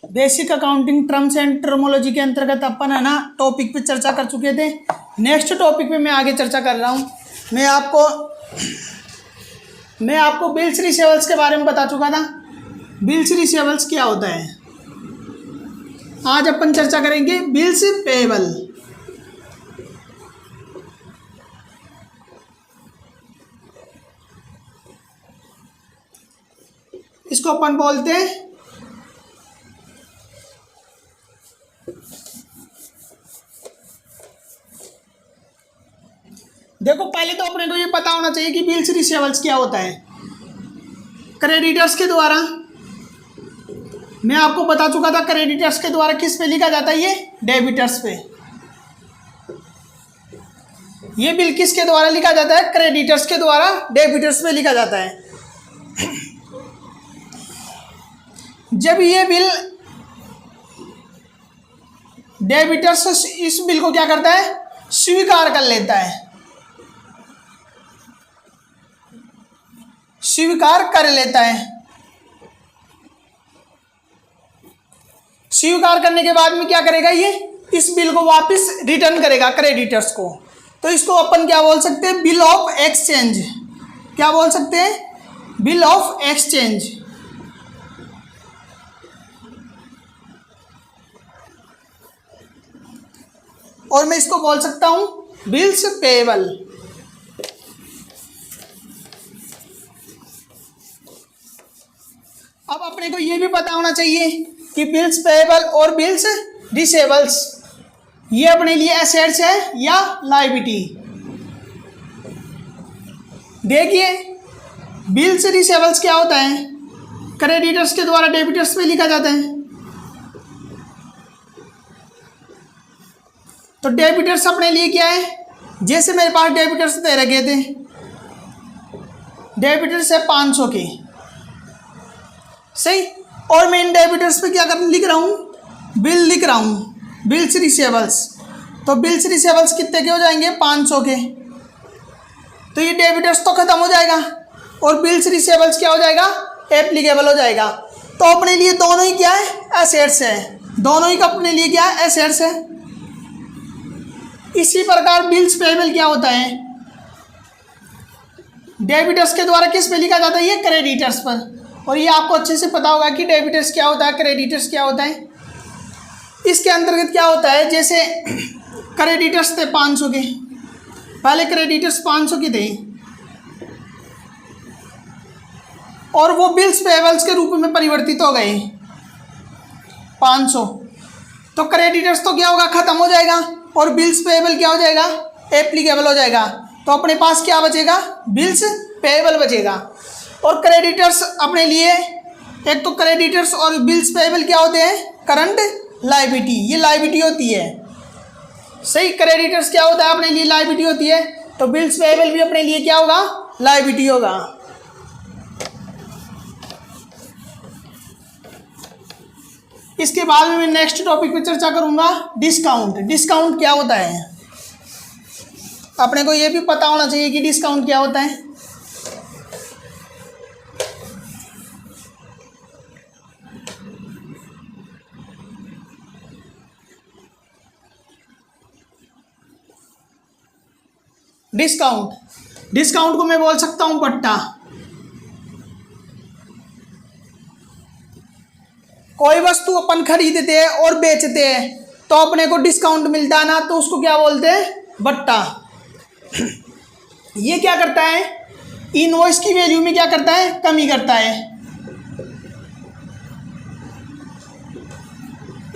Basic accounting terms and terminology के अंतर्गत अपन है ना टॉपिक पे चर्चा कर चुके थे। नेक्स्ट टॉपिक पे मैं आगे चर्चा कर रहा हूँ। मैं आपको बिल्स रिसीवेबल्स के बारे में बता चुका था। बिल्स रिसीवेबल्स क्या होता है, आज अपन चर्चा करेंगे बिल्स पेएबल। इसको अपन बोलते हैं देखो, पहले तो अपने को ये पता होना चाहिए कि बिल्स रिसीवेबल्स क्या होता है। क्रेडिटर्स के द्वारा, मैं आपको बता चुका था, क्रेडिटर्स के द्वारा किस पे लिखा जाता है, ये डेबिटर्स पे। ये बिल किसके द्वारा लिखा जाता है, क्रेडिटर्स के द्वारा डेबिटर्स पे लिखा जाता है। जब ये बिल डेबिटर्स इस बिल को क्या करता है, स्वीकार कर लेता है, स्वीकार कर लेता है। स्वीकार करने के बाद में क्या करेगा, ये इस बिल को वापस रिटर्न करेगा क्रेडिटर्स को। तो इसको अपन क्या बोल सकते हैं, बिल ऑफ एक्सचेंज। क्या बोल सकते हैं, बिल ऑफ एक्सचेंज। और मैं इसको बोल सकता हूं बिल्स पेएबल। अब अपने को ये भी पता होना चाहिए कि बिल्स पेएबल और बिल्स रिसीवेबल्स ये अपने लिए एसेट्स है या लायबिलिटी। देखिए, बिल्स रिसीवेबल्स क्या होता है, क्रेडिटर्स के द्वारा डेबिटर्स पे लिखा जाता है। तो डेबिटर्स अपने लिए क्या है, जैसे मेरे पास डेबिटर्स दे रखे थे, डेबिटर्स है 500 के, सही। और मैं इन डेबिटर्स पे क्या लिख रहा हूँ, बिल लिख रहा हूँ, बिल्स रिसीवेबल्स। तो बिल्स रिसीवेबल्स कितने के हो जाएंगे, 500 के। तो ये डेबिटर्स तो खत्म हो जाएगा और बिल्स रिसीवेबल्स क्या हो जाएगा, एप्लीकेबल हो जाएगा। तो अपने लिए दोनों ही क्या है, एसेट्स है। दोनों ही का अपने लिए क्या है, एसेट्स है। इसी प्रकार बिल्स पेएबल क्या होता है, डेबिटर्स के द्वारा किस पे लिखा जाता है, ये क्रेडिटर्स पर। और ये आपको अच्छे से पता होगा कि डेबिटर्स क्या होता है, क्रेडिटर्स क्या होता है। इसके अंतर्गत क्या होता है, जैसे क्रेडिटर्स थे 500 के, पहले क्रेडिटर्स 500 के थे और वो बिल्स पेएबल्स के रूप में परिवर्तित हो गए 500। तो क्रेडिटर्स तो क्या होगा, खत्म हो जाएगा और बिल्स पेएबल क्या हो जाएगा, एप्लीकेबल हो जाएगा। तो अपने पास क्या बचेगा, बिल्स पेएबल बचेगा। और क्रेडिटर्स अपने लिए, एक तो क्रेडिटर्स और बिल्स पेएबल क्या होते हैं, करंट लायबिलिटी, ये लायबिलिटी होती है, सही। क्रेडिटर्स क्या होता है, अपने लिए लायबिलिटी होती है। तो बिल्स पेएबल भी अपने लिए क्या होगा, लायबिलिटी होगा। इसके बाद में मैं नेक्स्ट टॉपिक पे चर्चा करूंगा, डिस्काउंट। डिस्काउंट क्या होता है, अपने को ये भी पता होना चाहिए कि डिस्काउंट क्या होता है। डिस्काउंट को मैं बोल सकता हूं बट्टा। कोई वस्तु अपन खरीदते हैं और बेचते हैं तो अपने को डिस्काउंट मिलता है ना, तो उसको क्या बोलते हैं, बट्टा। ये क्या करता है, इनवॉइस की वैल्यू में क्या करता है, कमी करता है।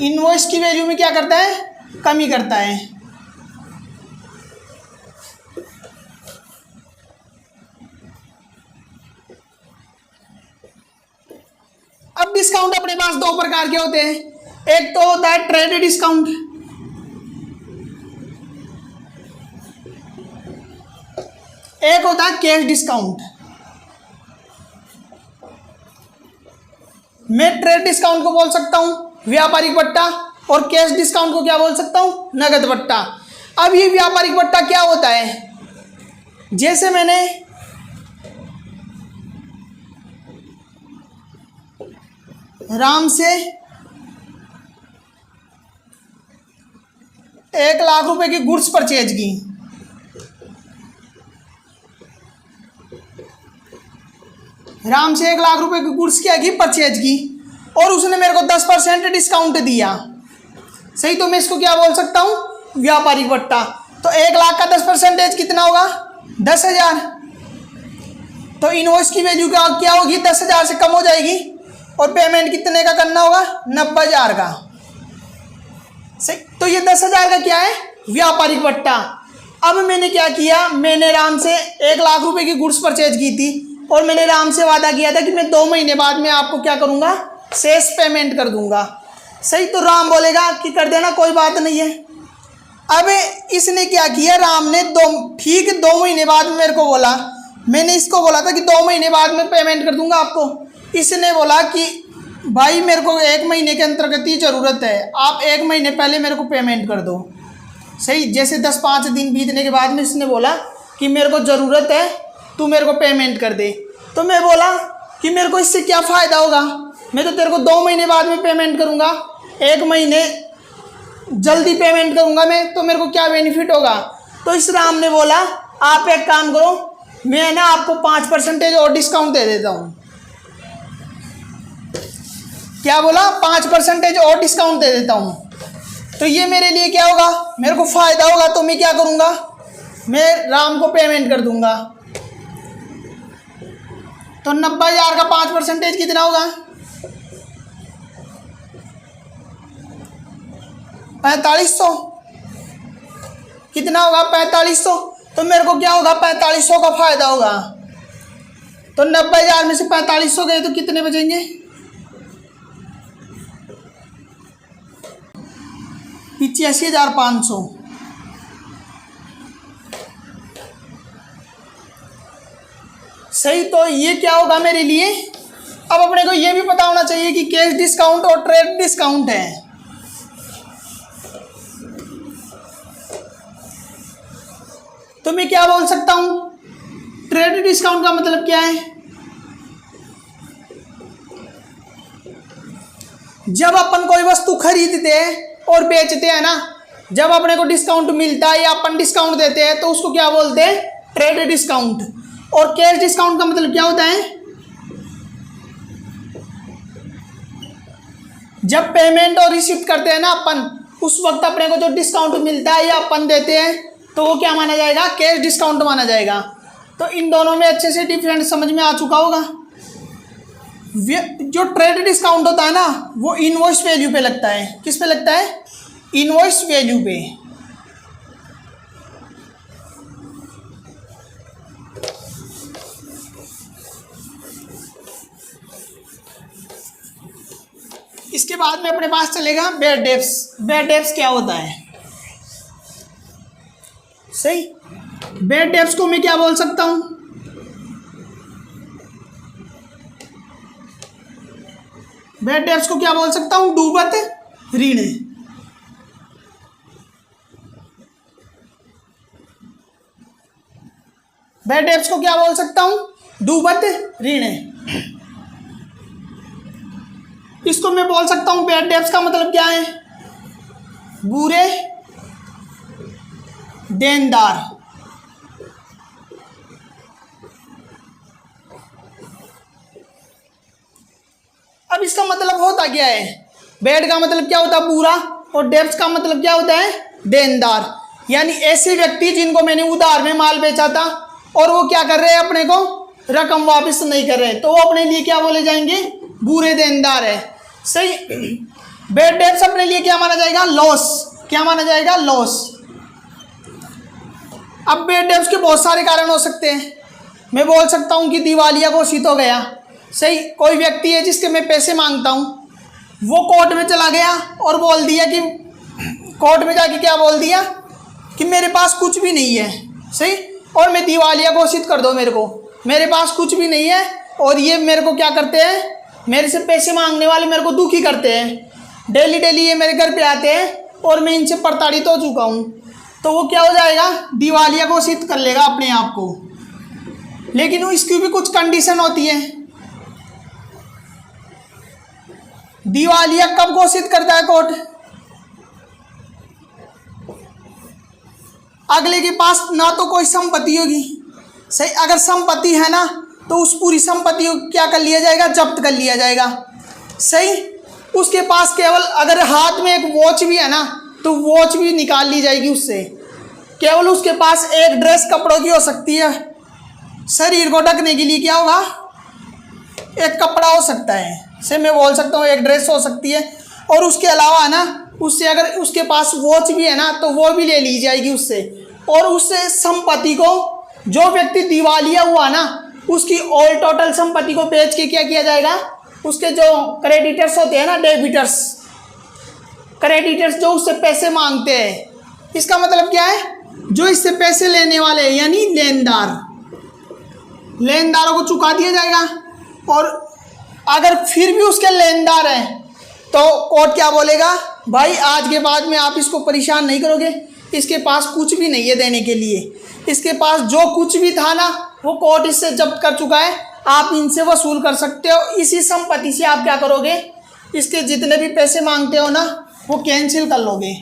इनवॉइस की वैल्यू में क्या करता है, कमी करता है। अब डिस्काउंट अपने पास दो प्रकार के होते हैं, एक तो होता है ट्रेड डिस्काउंट, एक होता है कैश डिस्काउंट। मैं ट्रेड डिस्काउंट को बोल सकता हूं व्यापारिक बट्टा और कैश डिस्काउंट को क्या बोल सकता हूं, नगद बट्टा। अब ये व्यापारिक बट्टा क्या होता है, जैसे मैंने राम से 1,00,000 रुपए की गुड्स परचेज की। राम से 1,00,000 रुपए की गुड्स क्या की, परचेज की, और उसने मेरे को 10% डिस्काउंट दिया। सही, तो मैं इसको क्या बोल सकता हूँ, व्यापारिक बट्टा। तो 1,00,000 का 10% कितना होगा, 10,000। तो इनवॉइस की वैल्यू क्या होगी, 10,000 से कम हो जाएगी, और पेमेंट कितने का करना होगा, 90,000 का। सही, तो ये 10,000 का क्या है, व्यापारिक बट्टा। अब मैंने क्या किया, मैंने राम से 1,00,000 रुपए की गुड्स परचेज की थी, और मैंने राम से वादा किया था कि मैं 2 महीने बाद में आपको क्या करूँगा, शेष पेमेंट कर दूंगा। सही, तो राम बोलेगा कि कर देना, कोई बात नहीं है। अब इसने क्या किया, राम ने 2 महीने बाद मेरे को बोला, मैंने इसको बोला था कि 2 महीने बाद में पेमेंट कर दूंगा आपको। इसने बोला कि भाई मेरे को 1 महीने के अंतर्गत ही ज़रूरत है, आप 1 महीने पहले मेरे को पेमेंट कर दो। सही, जैसे 10-5 दिन बीतने के बाद में इसने बोला कि मेरे को ज़रूरत है, तू मेरे को पेमेंट कर दे। तो मैं बोला कि मेरे को इससे क्या फ़ायदा होगा, मैं तो तेरे को 2 महीने बाद में पेमेंट करूँगा, 1 महीने जल्दी पेमेंट करूँगा मैं, तो मेरे को क्या बेनिफिट होगा। तो इस राम ने बोला आप एक काम करो, मैं ना आपको 5% और डिस्काउंट दे देता हूँ। क्या बोला, 5% और डिस्काउंट दे देता हूँ। तो ये मेरे लिए क्या होगा, मेरे को फ़ायदा होगा। तो मैं क्या करूँगा, मैं राम को पेमेंट कर दूँगा। तो 90,000 का 5% कितना होगा, 4500। कितना होगा, 4500। तो मेरे को क्या होगा, 4500 का फ़ायदा होगा। तो 90,000 में से 4500 गए तो कितने बचेंगे, 85,500। सही, तो ये क्या होगा मेरे लिए। अब अपने को ये भी पता होना चाहिए कि कैश डिस्काउंट और ट्रेड डिस्काउंट है। तो मैं क्या बोल सकता हूं, ट्रेड डिस्काउंट का मतलब क्या है, जब अपन कोई वस्तु खरीदते हैं और बेचते हैं ना, जब अपने को डिस्काउंट मिलता है या अपन डिस्काउंट देते हैं तो उसको क्या बोलते हैं, ट्रेड डिस्काउंट। और कैश डिस्काउंट का मतलब क्या होता है, जब पेमेंट और रिसीव करते हैं ना अपन, उस वक्त अपने को जो डिस्काउंट मिलता है या अपन देते हैं तो वो क्या माना जाएगा, कैश डिस्काउंट माना जाएगा। तो इन दोनों में अच्छे से डिफरेंस समझ में आ चुका होगा। जो ट्रेड डिस्काउंट होता है ना, वो इनवॉइस वैल्यू पे लगता है। किस पे लगता है, इनवॉइस वैल्यू पे। इसके बाद में अपने पास चलेगा बैड डेब्ट्स। बैड डेब्ट्स क्या होता है, सही, बैड डेब्ट्स को मैं क्या बोल सकता हूं, बैड डेब्ट्स को क्या बोल सकता हूं, डूबत ऋण। बैड डेब्ट्स को क्या बोल सकता हूं, डूबत ऋण। इसको मैं बोल सकता हूं, बैड डेब्ट्स का मतलब क्या है, बुरे देनदार। अब इसका मतलब होता क्या है, बैड का मतलब क्या होता है, बुरा, और डेब्ट्स का मतलब क्या होता है, देनदार। यानी ऐसे व्यक्ति जिनको मैंने उधार में माल बेचा था और वो क्या कर रहे हैं, अपने को रकम वापस नहीं कर रहे, तो वो अपने लिए क्या बोले जाएंगे, बुरे देनदार है। सही, बैड डेब्ट्स अपने लिए क्या माना जाएगा, लॉस। क्या माना जाएगा, लॉस। अब बैड डेब्ट्स के बहुत सारे कारण हो सकते हैं। मैं बोल सकता हूं कि दिवालिया घोषित हो गया। सही, कोई व्यक्ति है जिसके मैं पैसे मांगता हूं, वो कोर्ट में चला गया और बोल दिया कि, कोर्ट में जाके क्या बोल दिया कि मेरे पास कुछ भी नहीं है। सही, और मैं दिवालिया घोषित कर दो मेरे को, मेरे पास कुछ भी नहीं है, और ये मेरे को क्या करते हैं, मेरे से पैसे मांगने वाले मेरे को दुखी करते हैं, डेली डेली ये मेरे घर पे आते हैं और मैं इनसे प्रताड़ित हो चुका हूँ। तो वो क्या हो जाएगा, दिवालिया घोषित कर लेगा अपने आप को। लेकिन इसकी भी कुछ कंडीशन होती है। दिवालिया कब घोषित करता है कोर्ट, अगले के पास ना तो कोई संपत्ति होगी, सही। अगर संपत्ति है ना तो उस पूरी संपत्ति को क्या कर लिया जाएगा, जब्त कर लिया जाएगा, सही। उसके पास केवल अगर हाथ में एक वॉच भी है ना तो वॉच भी निकाल ली जाएगी उससे। केवल उसके पास एक ड्रेस कपड़ों की हो सकती है, शरीर को ढकने के लिए क्या होगा, एक कपड़ा हो सकता है, से मैं बोल सकता हूँ एक ड्रेस हो सकती है। और उसके अलावा ना उससे अगर उसके पास वॉच भी है ना तो वो भी ले ली जाएगी उससे। और उससे संपत्ति को, जो व्यक्ति दिवालिया हुआ ना उसकी ऑल टोटल संपत्ति को बेच के क्या किया जाएगा, उसके जो क्रेडिटर्स होते हैं ना, डेबिटर्स, क्रेडिटर्स जो उससे पैसे मांगते हैं, इसका मतलब क्या है, जो इससे पैसे लेने वाले यानी लेनदार, लेनदारों को चुका दिया जाएगा। और अगर फिर भी उसके लेनदार हैं तो कोर्ट क्या बोलेगा, भाई आज के बाद में आप इसको परेशान नहीं करोगे, इसके पास कुछ भी नहीं है देने के लिए, इसके पास जो कुछ भी था ना वो कोर्ट इससे जब्त कर चुका है, आप इनसे वसूल कर सकते हो। इसी संपत्ति से आप क्या करोगे, इसके जितने भी पैसे मांगते हो ना वो कैंसिल कर लोगे।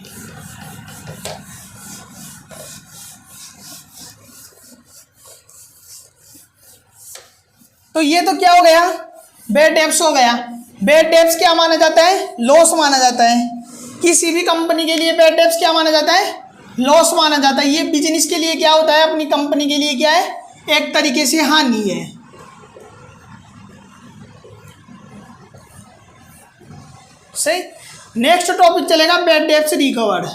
तो ये तो क्या हो गया, बैड डेब्ट्स हो गया। बैड डेब्ट्स क्या माना जाता है, लॉस माना जाता है। किसी भी कंपनी के लिए बैड डेब्ट्स क्या माना जाता है, लॉस माना जाता है। ये बिजनेस के लिए क्या होता है, अपनी कंपनी के लिए क्या है, एक तरीके से हानि है। सही। नेक्स्ट टॉपिक चलेगा bad debts recovered.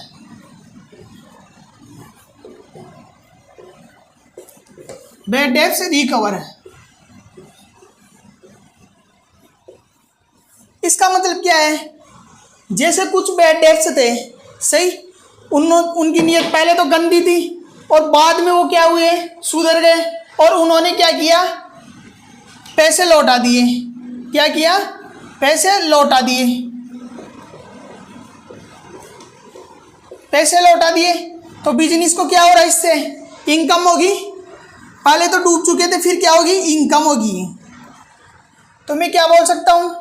Bad debts recover, इसका मतलब क्या है, जैसे कुछ बैड डेब्ट्स थे, सही, उनकी नीयत पहले तो गंदी थी और बाद में वो क्या हुए, सुधर गए और उन्होंने क्या किया, पैसे लौटा दिए। क्या किया, पैसे लौटा दिए, पैसे लौटा दिए। तो बिजनेस को क्या हो रहा है, इससे इनकम होगी। पहले तो डूब चुके थे, फिर क्या होगी, इनकम होगी। तो मैं क्या बोल सकता हूँ,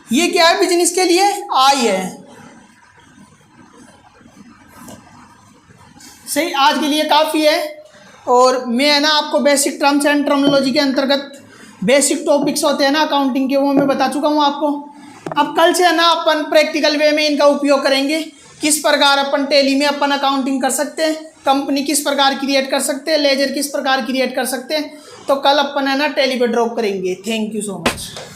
ये क्या है, बिजनेस के लिए आय है। सही, आज के लिए काफ़ी है। और मैं है ना आपको बेसिक टर्म्स एंड टर्मिनोलॉजी के अंतर्गत बेसिक टॉपिक्स होते हैं ना अकाउंटिंग के, वो मैं बता चुका हूँ आपको। अब कल से है ना अपन प्रैक्टिकल वे में इनका उपयोग करेंगे, किस प्रकार अपन टैली में अपन अकाउंटिंग कर सकते हैं, कंपनी किस प्रकार क्रिएट कर सकते हैं, लेजर किस प्रकार क्रिएट कर सकते हैं। तो कल अपन है ना टैली पे ड्रॉप करेंगे। Thank you so much.